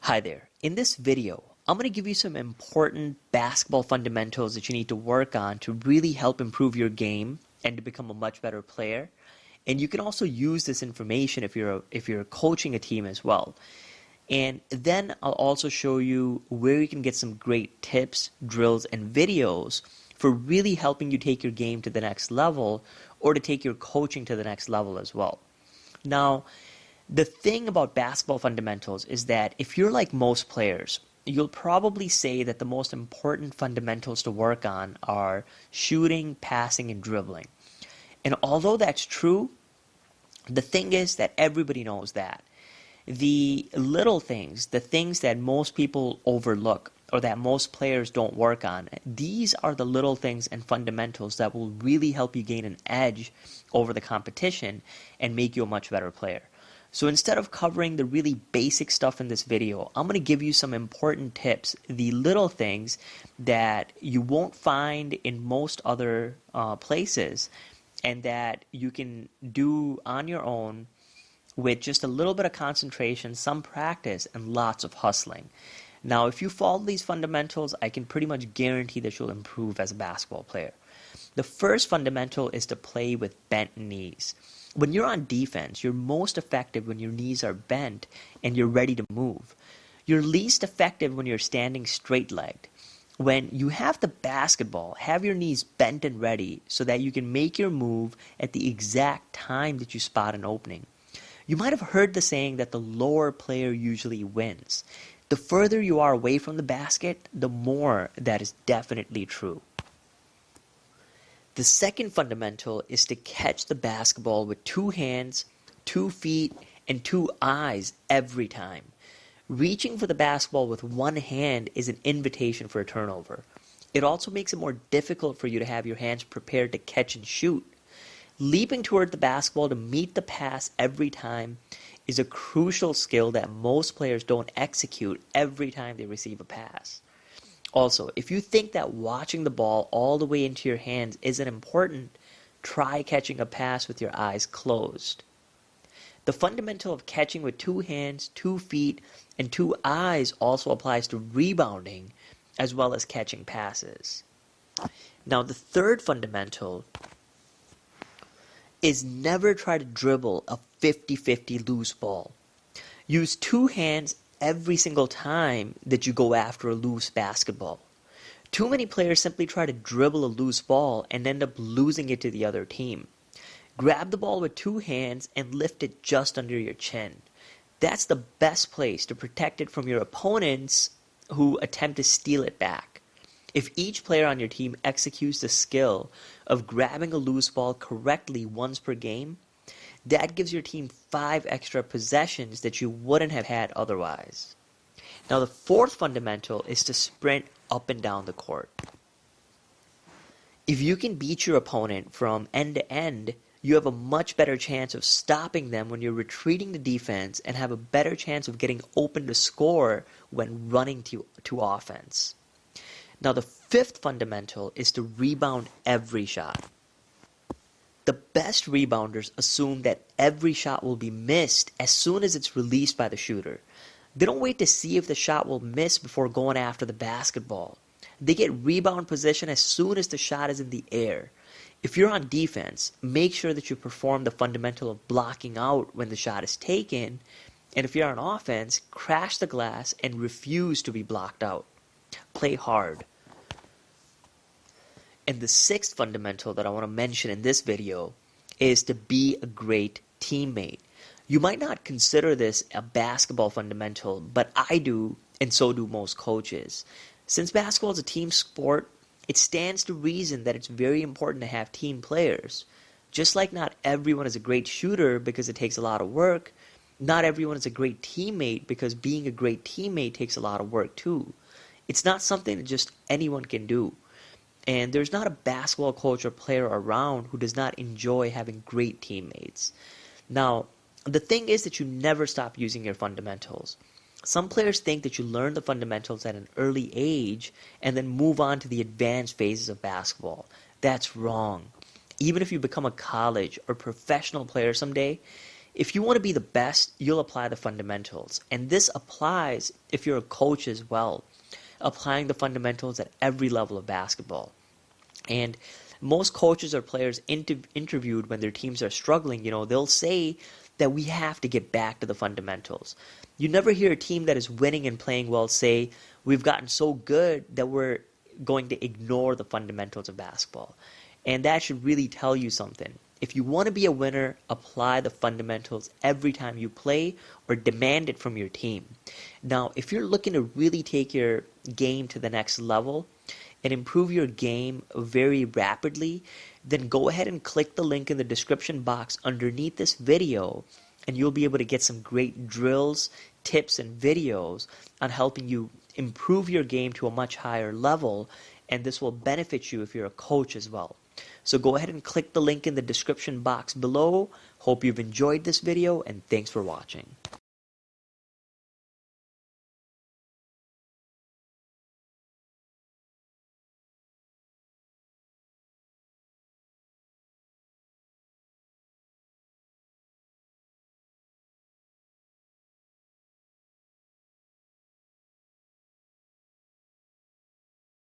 Hi there. In this video, I'm going to give you some important basketball fundamentals that you need to work on to really help improve your game and to become a much better player. And you can also use this information if you're coaching a team as well. And then I'll also show you where you can get some great tips, drills, and videos for really helping you take your game to the next level or to take your coaching to the next level as well. Now, the thing about basketball fundamentals is that if you're like most players, you'll probably say that the most important fundamentals to work on are shooting, passing, and dribbling. And although that's true, the thing is that everybody knows that. The little things, the things that most people overlook or that most players don't work on, these are the little things and fundamentals that will really help you gain an edge over the competition and make you a much better player. So instead of covering the really basic stuff in this video, I'm going to give you some important tips, the little things that you won't find in most other places and that you can do on your own with just a little bit of concentration, some practice, and lots of hustling. Now, if you follow these fundamentals, I can pretty much guarantee that you'll improve as a basketball player. The first fundamental is to play with bent knees. When you're on defense, you're most effective when your knees are bent and you're ready to move. You're least effective when you're standing straight-legged. When you have the basketball, have your knees bent and ready so that you can make your move at the exact time that you spot an opening. You might have heard the saying that the lower player usually wins. The further you are away from the basket, the more that is definitely true. The second fundamental is to catch the basketball with 2 hands, 2 feet, and 2 eyes every time. Reaching for the basketball with 1 hand is an invitation for a turnover. It also makes it more difficult for you to have your hands prepared to catch and shoot. Leaping toward the basketball to meet the pass every time is a crucial skill that most players don't execute every time they receive a pass. Also, if you think that watching the ball all the way into your hands isn't important, try catching a pass with your eyes closed. The fundamental of catching with 2 hands, 2 feet, and 2 eyes also applies to rebounding as well as catching passes. Now, the third fundamental is never try to dribble a 50-50 loose ball. Use 2 hands every single time that you go after a loose basketball. Too many players simply try to dribble a loose ball and end up losing it to the other team. Grab the ball with 2 hands and lift it just under your chin. That's the best place to protect it from your opponents who attempt to steal it back. If each player on your team executes the skill of grabbing a loose ball correctly once per game, that gives your team 5 extra possessions that you wouldn't have had otherwise. Now, the fourth fundamental is to sprint up and down the court. If you can beat your opponent from end to end, you have a much better chance of stopping them when you're retreating the defense and have a better chance of getting open to score when running to offense. Now, the fifth fundamental is to rebound every shot. The best rebounders assume that every shot will be missed as soon as it's released by the shooter. They don't wait to see if the shot will miss before going after the basketball. They get rebound position as soon as the shot is in the air. If you're on defense, make sure that you perform the fundamental of blocking out when the shot is taken. And if you're on offense, crash the glass and refuse to be blocked out. Play hard. And the sixth fundamental that I want to mention in this video is to be a great teammate. You might not consider this a basketball fundamental, but I do, and so do most coaches. Since basketball is a team sport, it stands to reason that it's very important to have team players. Just like not everyone is a great shooter because it takes a lot of work, not everyone is a great teammate because being a great teammate takes a lot of work too. It's not something that just anyone can do. And there's not a basketball coach or player around who does not enjoy having great teammates. Now, the thing is that you never stop using your fundamentals. Some players think that you learn the fundamentals at an early age and then move on to the advanced phases of basketball. That's wrong. Even if you become a college or professional player someday, if you want to be the best, you'll apply the fundamentals. And this applies if you're a coach as well, applying the fundamentals at every level of basketball. And most coaches or players interviewed when their teams are struggling, they'll say that we have to get back to the fundamentals. You never hear a team that is winning and playing well say, we've gotten so good that we're going to ignore the fundamentals of basketball. And that should really tell you something. If you want to be a winner, apply the fundamentals every time you play or demand it from your team. Now, if you're looking to really take your game to the next level and improve your game very rapidly, then go ahead and click the link in the description box underneath this video, and you'll be able to get some great drills, tips, and videos on helping you improve your game to a much higher level, and this will benefit you if you're a coach as well. So go ahead and click the link in the description box below. Hope you've enjoyed this video, and thanks for watching.